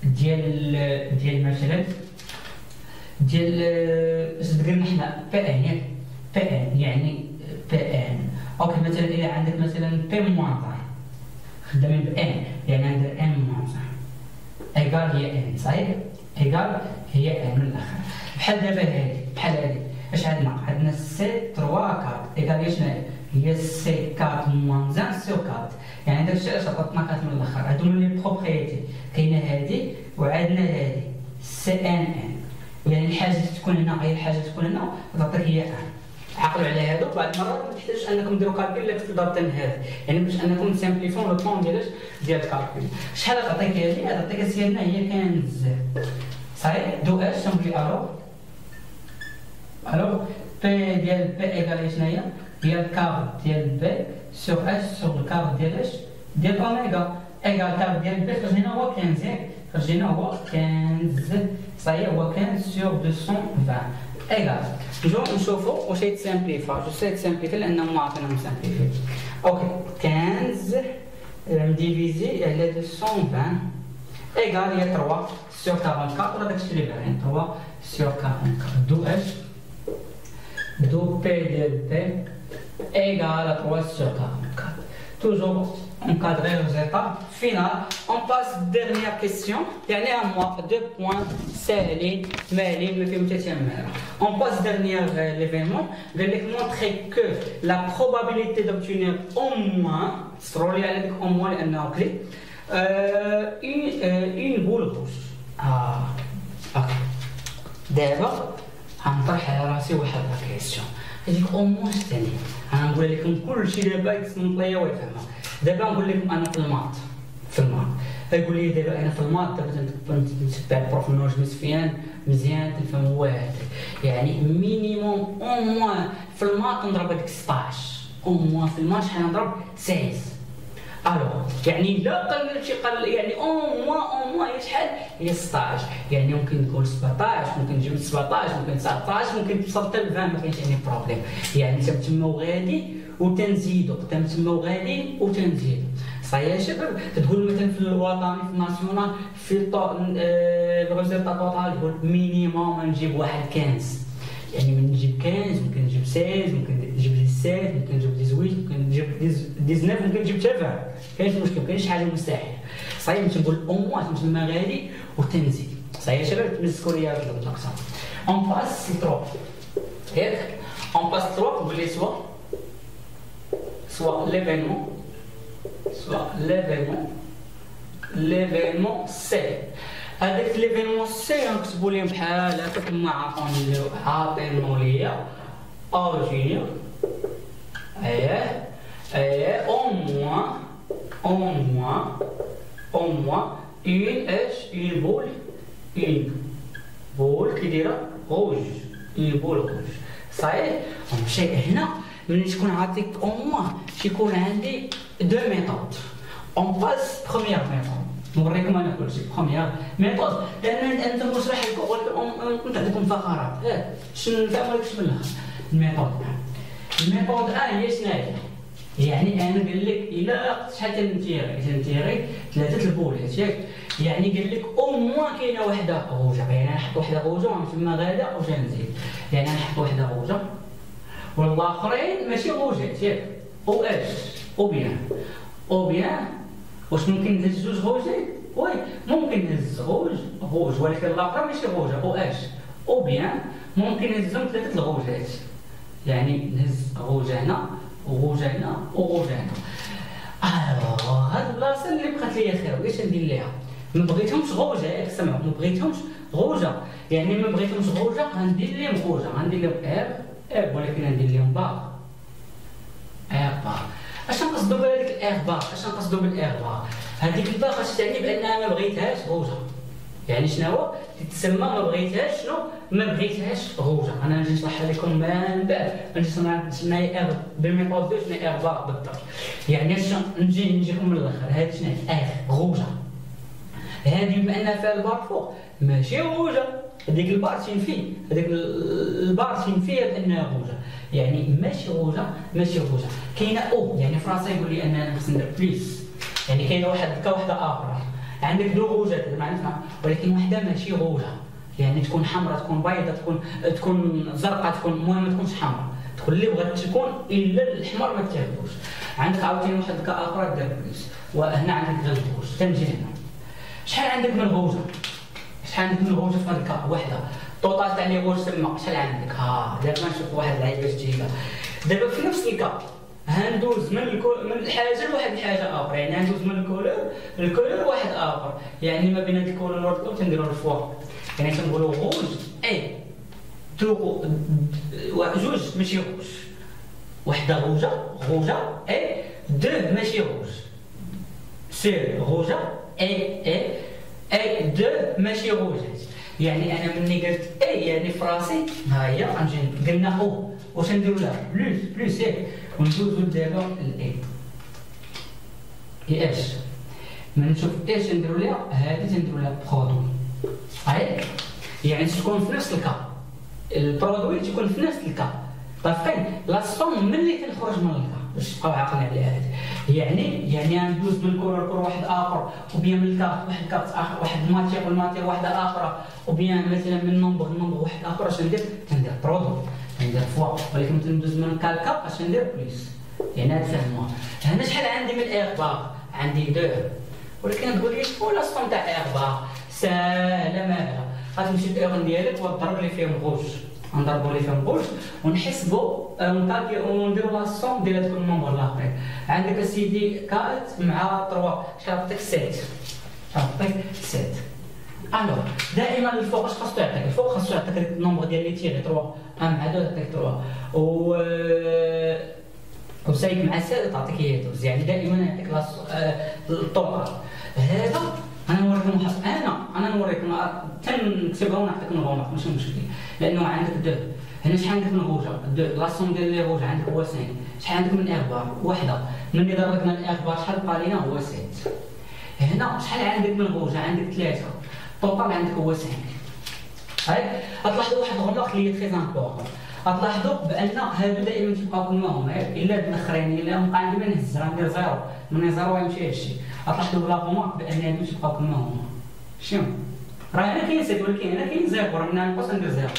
ديال مثلا ديال اش قلنا حنا بي ان يعني بي ان. اوكي مثلا الا عندك مثلا بي موان خدامين بان يعني ندير ان موان ايكال هي ان. صحيح ايكال هي ان من الاخر. بحال دابا هادي بحال هادي اش عندنا سي 3 4 ايكال شنو هي سي 4 موان 1 سو 4. يعني داك الشيء علاش عطاتنا 4 من الاخر. هادو من لي بروبريتي. كاينه هادي وعندنا هادي سي ان يعني الحاجه اللي تكون هنا غير الحاجه تكون هنا تعطيك هي ان. عقلوا على هادو. بعض المرات ما تحتاجوش انكم ديروا كالكول لك في ضابط هذا، يعني باش انكم تسامبليفون لو بلان ديال الكالكول. شحال تعطيك هادي؟ تعطيك سيرنا هي 15. صحيح دو اش تنقولي الو بي ديال بي ايكال شناهي؟ هي الكار ديال بي سور اش سور الكار ديال اش ديال اوميغا ايكال كار ديال بي خرج هنا هو 15 خرج هنا هو 15. صحيح هو 15 سور 220 ايكال. نجيو نشوفوا واش يتسامبليفا. جو سي يتسامبليفي لانه ما عطينا مسامبليفي. اوكي 15 ديفيزي على 220 ايكال هي 3 سور 44 ولا داكشي اللي باغيين 3 سور 44 دو اش دو بي ديال بي ايكال 3 سور 44. توجور encadrer les étapes finales. On passe dernière question. Dernièrement 2 points ساهلين مالين ما فيهم حتى تماره. On passe dernier l'événement. Je vais montrer que la probabilité d'obtenir au moins صرولي على ديك au moins لانه كلي une boule rouge. اوكي دابا غنطرح على راسي واحد لا كيسيون. هذيك او موان ثاني انا نقول لكم كلشي دابا يتصنت ليا ويفهمها. دابا نقول لكم انا في الماط يقول لي دابا انا في الماط دابا نتبع البروف نوج مزيان تنفهم واحد. يعني مينيموم او موان في الماط نضرب هذيك 16 او موان في الماط شحال نضرب 16. يعني لا قل شي قل يعني او موان هي شحال؟ هي 16. يعني ممكن تقول 17 ممكن تجيب 17 ممكن 19 ممكن توصل حتى ل 20 ما كاينش اي بروبليم. يعني تما وغادي وتنزيدو تما وغادي وتنزيدو. صحيح يا شباب؟ تقول مثلا في الوطني في الناسيونال في الريزلتا توتال تقول مينيموم نجيب واحد 15. يعني من نجيب 15 ممكن نجيب 16 ممكن نجيب 17 ممكن نجيب 18 ممكن نجيب 19 ممكن نجيب 20. كاينش مشكل كاينش حاجه مستحيله. صحيح باش نقول او موان تما غادي وتنزيد. صحيح يا شباب؟ تمسكوا ليا هاد النقطه. اون باس 3 ياك اون باس 3 نقول لي soit l'événement C. هذاك l'événement C نكتبوا ليه بحال هكا كما عطاوني ليا A junior. Au moins une boule qui dira rouge, une boule rouge. صحيح؟ نمشي هنا ملي تكون عطيك au moins تيكون عندي دو ميثود. اون باس بروميير ميثود نوريكم انا كلشي بروميير ميثود لان انت نشرح لكم ولكن نعطيكم فقرات شنو نفهم لك من الاخر. الميثود هي شناهي؟ يعني انا قال لك الا شحال تنتيري 3 البولات ياك، يعني قال لك او موان كاينه وحده غوجه، يعني نحط وحده غوجه تما غادا وجا نزيد، يعني نحط وحده غوجه والاخرين ماشي غوجات ياك. او اش او بيان واش ممكن نهز جوج غوجات؟ وي ممكن نهز غوج ولكن الاخر ماشي غوجه. او اش او بيان ممكن نهزهم 3 الغوجات، يعني نهز غوجه هنا وغوجه هنا وغوجه هنا. هاد البلاصه اللي بقات ليا خير واش ندير ليها؟ ما بغيتهمش غوجه ياك سمعوا، ما بغيتهمش غوجه، يعني ما بغيتهمش غوجه غندير لهم غوجه، غندير لهم ولكن غندير لهم باغ. اش نقصدوا بهذيك باغ؟ اش نقصدوا باغ؟ هذيك الباغ اش تعني؟ بانها ما بغيتهاش غوجه، يعني شنو هو تتسمى ما بغيتهاش شنو؟ ما بغيتهاش غوجه. انا نجي نشرحها لكم من بعد، نجي شنو هي بالميثود شنو هي باغ بالضبط. يعني نجيكم من الاخر. هذه شنو هي غوجه؟ هذه بما انها فيها البار فوق ماشي غوجه، هذيك البار تنفي، هذيك البار تنفيها بانها غوجه، يعني ماشي غوجه. كاينه او، يعني فرنسا يقول لي انا خصني ندير بليس، يعني كاينه واحده اخرى عندك دو غوجات معناتها، ولكن واحده ماشي غوجه، يعني تكون حمراء تكون بيضاء تكون زرقاء المهم ما تكونش حمراء، تكون اللي بغات تكون الا الحمر ما تاخذوش. عندك عاوتاني واحد اخرى دار بليس، وهنا عندك غير غوج. تنجي هنا شحال عندك من غوجه؟ في هذيك وحده طوطال تاع لي غوج تما شحال عندك؟ دابا نشوف واحد اللعيبه جديده. دابا في نفس الكا هندوز من الحاجه لواحد الحاجه اخرى، يعني هندوز من الكولور واحد اخر، يعني ما بين هاد الكولور والكولور تنديرو الفوا، يعني تنقولوا غوج جوج ماشي غوج، وحده غوجه دو ماشي غوج، سي غوجه دو ماشي غوجات. يعني انا ملي قلت يعني في راسي ها هي غنجي قلنا او واش نديرو لها بلوس وندوزو دابا اش من نشوف اش نديرو لها هذه تنديرو لها برودوي. يعني تكون في نفس الكا، البرودوي تكون في نفس الكا، طافقين لا صوم ملي تنخرج من الكا باش تبقاو عاقلين على هذه. يعني ندوز من كولور واحد اخر، وبيان من الكارت واحد كارت اخر، واحد الماتير واحده اخرى، وبيان مثلا من نومبر واحد اخر. اش ندير؟ تندير برودوي، ندير فوا، ولكن ندوز من كالكا اش ندير بليس. يعني هاد فهموها. هنا شحال عندي من اغباغ؟ عندي 2، ولكن تقول لي شكون لا صوم تاع اغباغ؟ ساهله مالها، غتمشي الاغن ديالك وتضرب لي فيهم غوج، نضربوا لي فيهم غوج ونحسبوا ونديروا لا صوم ديال هذوك النومبر الاخرين. عندك اسيدي 4 مع 3 شحال عطيك 7، عطيك 7. الوغ دائما الفوق اش خاصو يعطيك؟ الفوق خاصو يعطيك النومبر ديال لي تيغي 3 مع 2 يعطيك 3 وسايك مع 7 تعطيك هي 12، يعني دائما يعطيك الطوطال. هذا انا نوريكم انا نوريكم تنكتبها ونعطيك الغومات ماشي مشكل، لانه عندك 2 هنا. شحال عندك من غوجه؟ 2 لاصوم ديال لي غوجه عندك هو 5. شحال عندك من اغبار؟ وحده. ملي ضربنا الاغبار شحال بقى لينا؟ هو 6. هنا شحال عندك من غوجه؟ عندك 3، الطوطال عندك هو 5. غتلاحظوا واحد الغلق اللي هي تري امبورطون، غتلاحظوا بان هادو دائما تيبقاو كما هما، الا الاخرين الا بقى عندي ما نهز غندير 0 من 0 يمشي هادشي. غتلاحظوا بلا غومارك بان هادو تيبقاو كما هما. شنو؟ راه هنا كاين 7 ولكن هنا كاين 0، راه من ناقص ندير 0.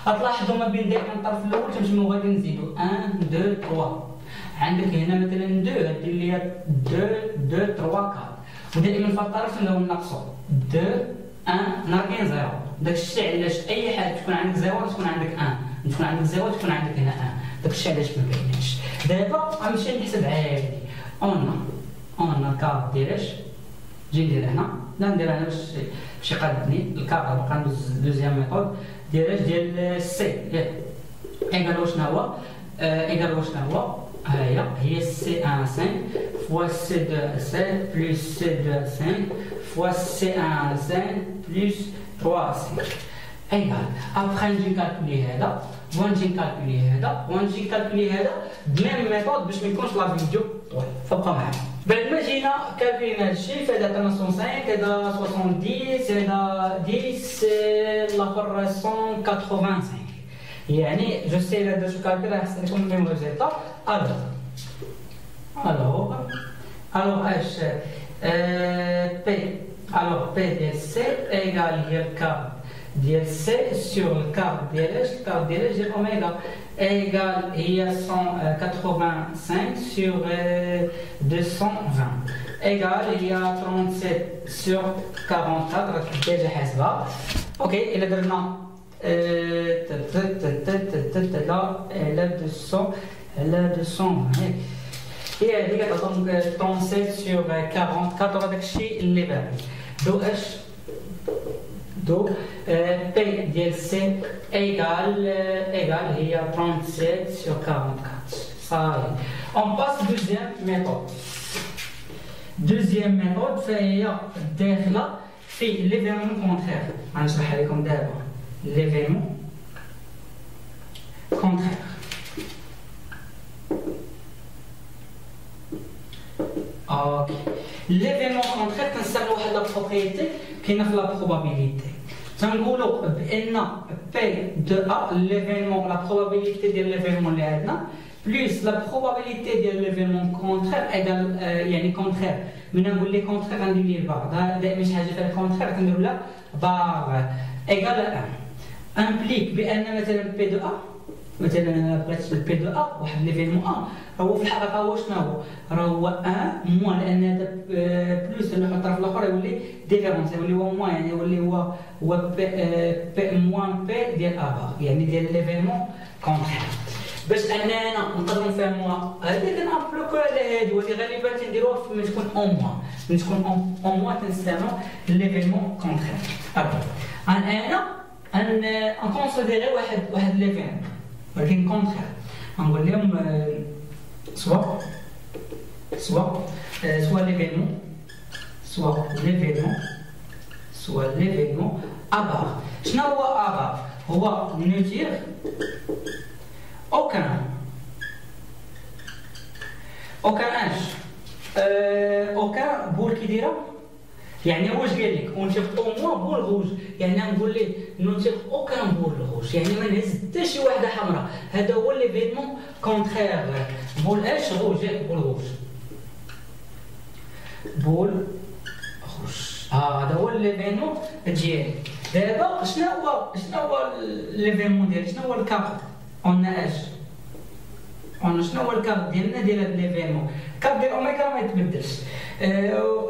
غتلاحظوا ما بين دائما الطرف الاول تنجمو غادي نزيدو 1 2 3. عندك هنا مثلا 2 دير لي 2 3 4، ودائما في الطرف اللي هو ناقصو 2 1 نهار كاين 0. داك الشيء علاش اي حاجه تكون عندك 0 تكون عندك 1، تكون عندك 0 تكون عندك هنا 1. داك الشيء علاش ما كايناش. دابا غنمشي نحسب عادي. اون الكار ديال اش؟ نجي ندير هنا، ندير هنا باش يقادني الكار. باقا ندوز دوزيام ميثود ديال اش؟ ديال سي. ايغال واش هو ايغال واش هو هي C1 5 fois C2 7 plus C2 5 fois C1 5 plus 3 5 égal. Après نجي نكالكولي هذا ونجي نكالكولي هذا ونجي نكالكولي هذا بميم ميثود باش ما يكونش لا فيديو طويل. فبقى معايا. بعد ما جينا كالكولينا هادشي فهذا عطانا 105 هذا 70 هذا 10 الاخر 185 يعني جو سي لا درتو كالكول راح يحصل لكم الميم ريزلتا. alors اش بي alors بي ديال سي ايغال هي الكار ديال سي سور الكار ديال اش الكار ديال اش ديال اوميغا ايغال هي 185 سور 220 ايغال هي 37 سور 44 ديجا حاسبها. اوكي الا درنا لا 200 على 220 هي هذيك كتعطيك 37 سور 44 هذاك الشيء اللي باقي. دو اش دو بي ديال سي ايغال هي 37 سور 44 صافي. اون باس دوزيام ميثود. دوزيام ميثود فهي داخله في ليفيرمون كونترير. غنشرحها لكم دابا. ليفيرمون كونترير اوكي. ليفيرمون كونترير كنستعملو واحد لا بروبريتي كاينه في لا بروبابيليتي تنقولو بان بي دو ا ليفيرمون لا بروبابيليتي ديال ليفيرمون اللي عندنا بلس لا بروبابيليتي ديال ليفيرمون كونترير ايغال يعني كونترير. من نقول لي كونترير غندير ليه البار دائما شي حاجه فيها كونترير كندير لها بار ايغال امبليك بان مثلا بي دو ا مثلا انا بغيت البي دو ا واحد ليفيرمون ا هو في الحقيقه هو شنو هو؟ راه هو ان موان لان هذا بلوس نحط الطرف الاخر يولي ديفيرونس يولي هو موان يعني يولي هو بي موان بي ديال ا يعني ديال ليفيرمون كونترير. باش اننا نقدروا نفهموها هذه كنابلوكو على هذه ولي غالبا تنديروها من تكون اون موان من تكون اون موان تنستعملوا ليفيرمون كونترير. انا نكونسيديري واحد ليفيرمون ولكن كونترير نقول لهم soit l'événement à barre. شنو هو à barre؟ هو ne dire aucun بول كي دايره يعني واش قال لك اونتيغ او موا بول روج يعني نقول ليه نونتيغ اوكان بول روج يعني ما نهز حتى شي وحده حمراء. هذا هو ليفينمون كونترير. بول اش روج بول روج بول روج هذا هو ليفينمون ديالي. دابا شنو هو ليفينمون ديالي شنو هو الكاب قلنا اش قلنا شنو هو الكاب ديالنا ديال هذا ليفينمون. الكاب ديال اوميغا ما يتبدلش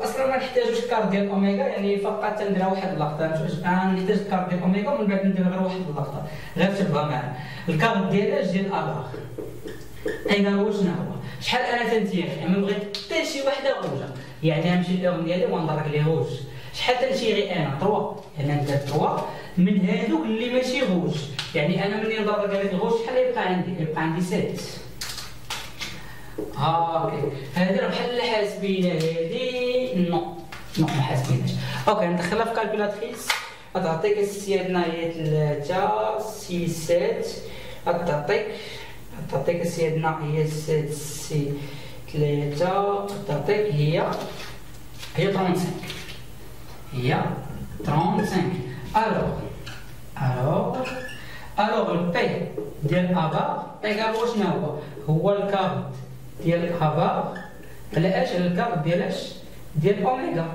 اصلا ما نحتاجوش الكارت ديال اوميغا يعني فقط تنديرها واحد اللقطه. نحتاج الكارت ديال اوميغا ومن بعد ندير غير واحد اللقطه غير تبقى معنا. الكارت ديال اش ديال اباغ ايغال واش شنو هو شحال انا تنتيغ ما بغيت حتى شي وحده روجه يعني نمشي للون ديالي ونضرب ليه روج. شحال تنتيغي انا 3 يعني ندير 3 من هذوك اللي ماشي روج يعني انا ملي نضرب ليه الروج شحال يبقى عندي 7. اوكي هذه راه بحال حاسبينها هذه نو ما حاسبينهاش. اوكي ندخلها في كالكولاتريس غتعطيك السيادنا هي 3 6 7 غتعطيك السيادنا هي 6 6 3 غتعطيك هي 35 هي 35. الوغ البي ديال ابار ايغال واش هو الكارت ديال ابار على اش على الكارت ديال اش ديال اوميغا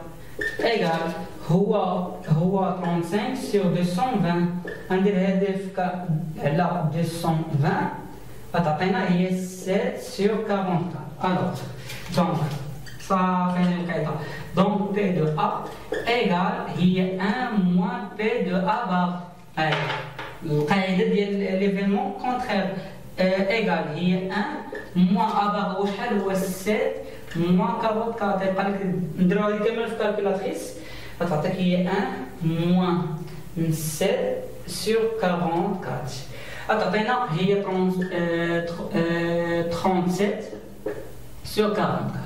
ايغال هو 35 سور 220 غندير هذه على 220 غتعطينا هي 7 سور 44. الوغ دونك صافي القاعده دونك بي دو ا ايغال هي 1 موان بي دو ا بار. القاعده ديال ليفينمون كونترير ايغال هي 1 موان ا بار هو شحال هو 7 موان 44 يبقى لك نديرو هذه كامل في الكالكولاتريس غتعطيك هي 1 موان 7 سور 44. غتعطينا هي 37 سور 44.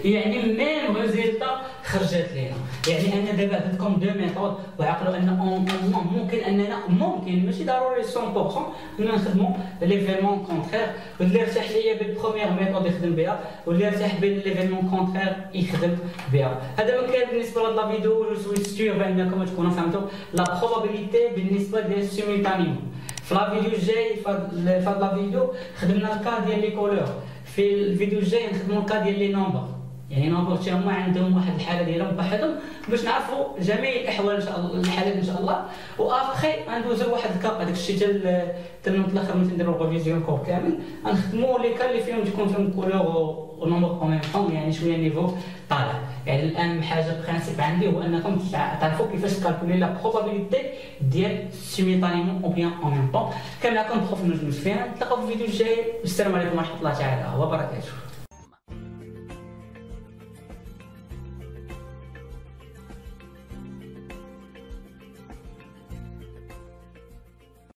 يعني ميم ريزلتا خرجت لينا. يعني انا دابا عندكم دو ميثود وعقلوا ان ممكن ماشي ضروري 100% نخدموا ليفينمون كونترير، واللي ارتاح ليا بالبروميير ميثود يخدم بها، واللي ارتاح بالليفينمون كونترير يخدم بها. هذا ما كان بالنسبه لهاد لا فيديو. جو سوي سيغ بانكم تكونوا فهمتوا لا بروبابيليتي بالنسبه ديال سيمولتانيمون. في لا فيديو الجاي في هاد لا فيديو خدمنا الكا ديال لي كولور، في الفيديو الجاي نخدموا الكا ديال لي نومبر. يعني نومبر حتى هما عندهم واحد الحاله ديالهم بحالهم باش نعرفوا جميع الاحوال ان شاء الله، الحالات ان شاء الله. وابخي غندوزو لواحد الكا هذاك الشيء حتى الاخر ملي نديرو الريفيزيون كور كامل غنخدموا لي كا اللي فيهم تكون فيهم كولور ونومبر او ميم طون، يعني شويه نيفو طالع. يعني الان حاجه برينسيپ عندي هو انكم تعرفوا كيفاش تكالكولي لا بروبابيليتي ديال سيميلتانيمون او بيان او ميم طون. كان معكم بروف نجم فينا، نتلاقاو في الفيديو الجاي. السلام عليكم ورحمه الله تعالى وبركاته.